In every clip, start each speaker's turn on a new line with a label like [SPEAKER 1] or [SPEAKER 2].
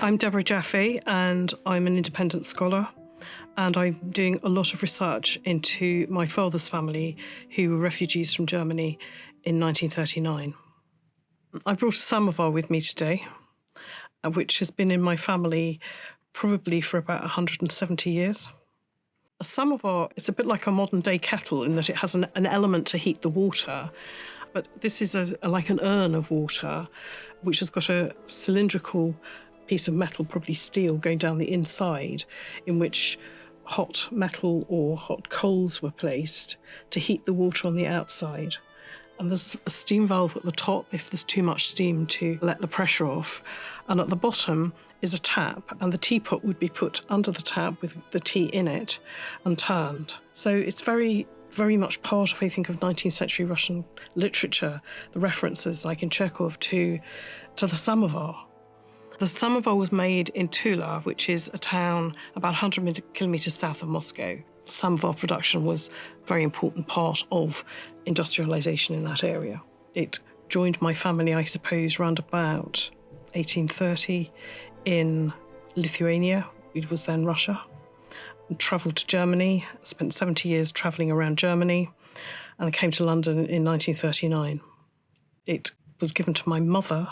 [SPEAKER 1] I'm Deborah Jaffe and I'm an independent scholar, and I'm doing a lot of research into my father's family who were refugees from Germany in 1939. I brought a samovar with me today, which has been in my family probably for about 170 years. A samovar is a bit like a modern-day kettle in that it has an element to heat the water, but this is like an urn of water which has got a cylindrical piece of metal, probably steel, going down the inside, in which hot metal or hot coals were placed to heat the water on the outside. And there's a steam valve at the top if there's too much steam to let the pressure off. And at the bottom is a tap, and the teapot would be put under the tap with the tea in it and turned. So it's very, very much part of, I think, of 19th century Russian literature, the references like in Chekhov to the samovar. The samovar was made in Tula, which is a town about 100 kilometres south of Moscow. Samovar production was a very important part of industrialisation in that area. It joined my family, I suppose, round about 1830 in Lithuania. It was then Russia. And travelled to Germany, spent 70 years travelling around Germany, and came to London in 1939. It was given to my mother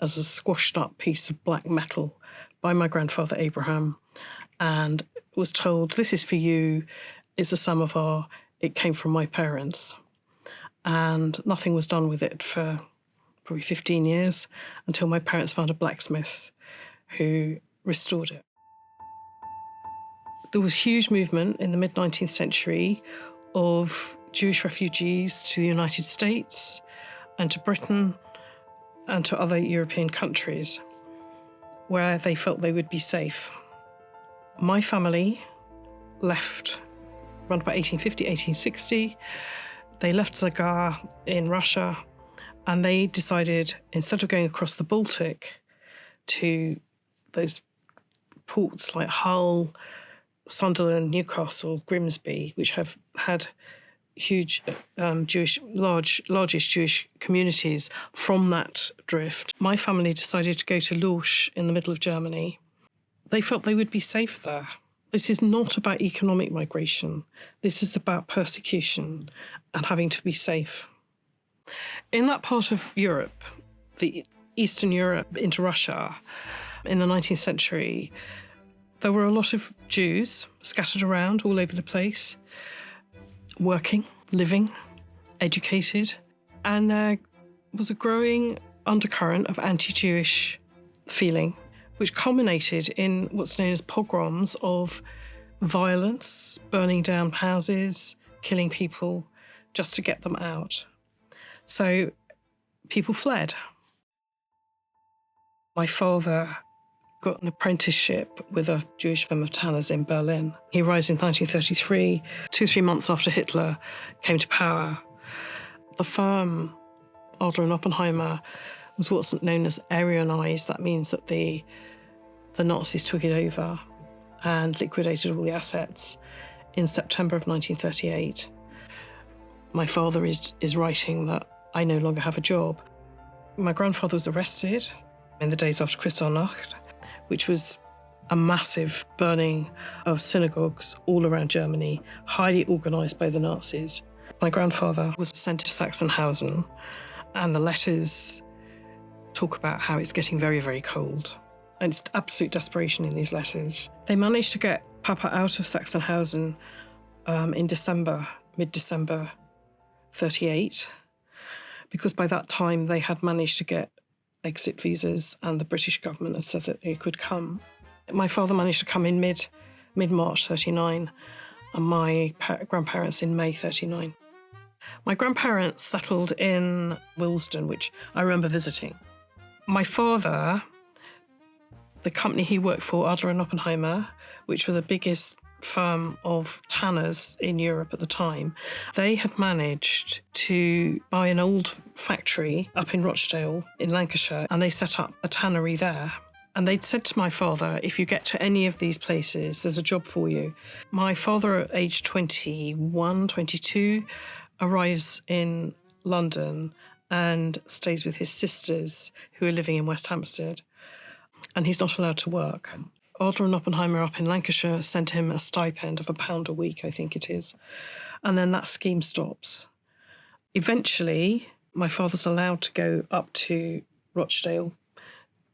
[SPEAKER 1] as a squashed up piece of black metal by my grandfather Abraham, and was told, "This is for you, it's a samovar, it came from my parents." And nothing was done with it for probably 15 years until my parents found a blacksmith who restored it. There was huge movement in the mid-19th century of Jewish refugees to the United States and to Britain and to other European countries where they felt they would be safe. My family left around about 1850, 1860. They left Zagar in Russia, and they decided, instead of going across the Baltic to those ports like Hull, Sunderland, Newcastle, Grimsby, which have had huge largest Jewish communities from that drift. My family decided to go to Lorsch in the middle of Germany. They felt they would be safe there. This is not about economic migration. This is about persecution and having to be safe. In that part of Europe, the Eastern Europe into Russia, in the 19th century, there were a lot of Jews scattered around all over the place, working, living, educated, and there was a growing undercurrent of anti-Jewish feeling, which culminated in what's known as pogroms of violence, burning down houses, killing people, just to get them out. So people fled. My father got an apprenticeship with a Jewish firm of tanners in Berlin. He arrived in 1933, 2-3 months after Hitler came to power. The firm, Adler and Oppenheimer, was what's known as Aryanized. That means that the Nazis took it over and liquidated all the assets in September of 1938. My father is writing that I no longer have a job. My grandfather was arrested in the days after Kristallnacht, which was a massive burning of synagogues all around Germany, highly organised by the Nazis. My grandfather was sent to Sachsenhausen, and the letters talk about how it's getting very, very cold. And it's absolute desperation in these letters. They managed to get Papa out of Sachsenhausen in December, mid-December 38, because by that time they had managed to get exit visas and the British government had said that they could come. My father managed to come in mid-March 39 and my grandparents in May 39. My grandparents settled in Willesden, which I remember visiting. My father, the company he worked for, Adler and Oppenheimer, which were the biggest firm of tanners in Europe at the time, they had managed to buy an old factory up in Rochdale in Lancashire, and they set up a tannery there. And they'd said to my father, if you get to any of these places, there's a job for you. My father, at age 21, 22, arrives in London and stays with his sisters who are living in West Hampstead. and he's not allowed to work. Adler and Oppenheimer up in Lancashire sent him a stipend of £1 a week, I think it is. And then that scheme stops. Eventually, my father's allowed to go up to Rochdale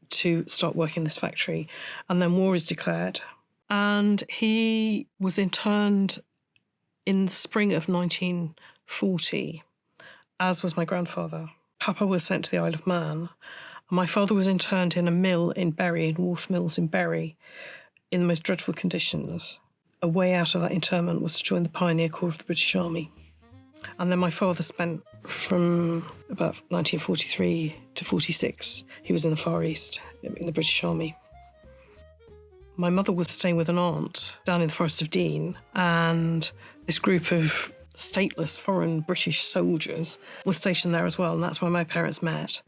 [SPEAKER 1] to start working in this factory. And then war is declared. And he was interned in the spring of 1940, as was my grandfather. Papa was sent to the Isle of Man. And my father was interned in a mill in Bury, in Worth Mills in Bury, in the most dreadful conditions. A way out of that internment was to join the Pioneer Corps of the British Army. And then my father spent from about 1943 to 46, he was in the Far East, in the British Army. My mother was staying with an aunt down in the Forest of Dean, and this group of stateless foreign British soldiers was stationed there as well, and that's where my parents met.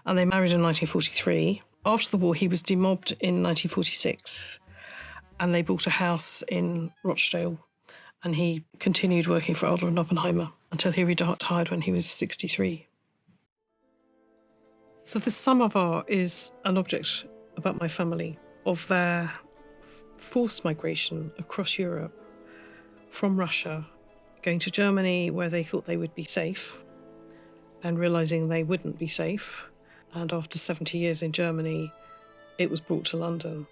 [SPEAKER 1] And they married in 1943. After the war, he was demobbed in 1946, and they bought a house in Rochdale, and he continued working for Adler and Oppenheimer until he retired when he was 63. So the samovar is an object about my family, of their forced migration across Europe from Russia, going to Germany where they thought they would be safe, and realising they wouldn't be safe. And after 70 years in Germany, it was brought to London.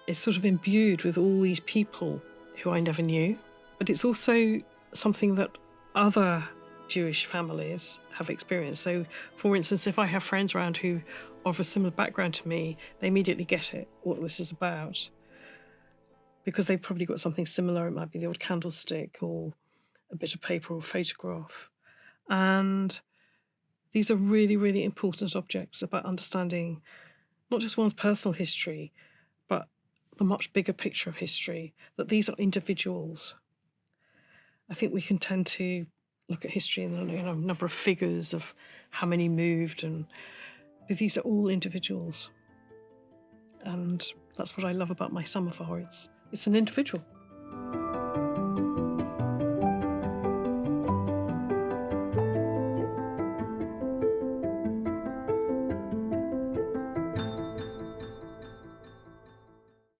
[SPEAKER 1] It's sort of imbued with all these people who I never knew. But it's also something that other Jewish families have experienced. So, for instance, if I have friends around who are of a similar background to me, they immediately get it, what this is about. Because they've probably got something similar. It might be the odd candlestick or a bit of paper or a photograph. And these are really, really important objects about understanding not just one's personal history, but the much bigger picture of history, that these are individuals. I think we can tend to look at history in a number of figures of how many moved, but these are all individuals. And that's what I love about my samovar. It's an individual.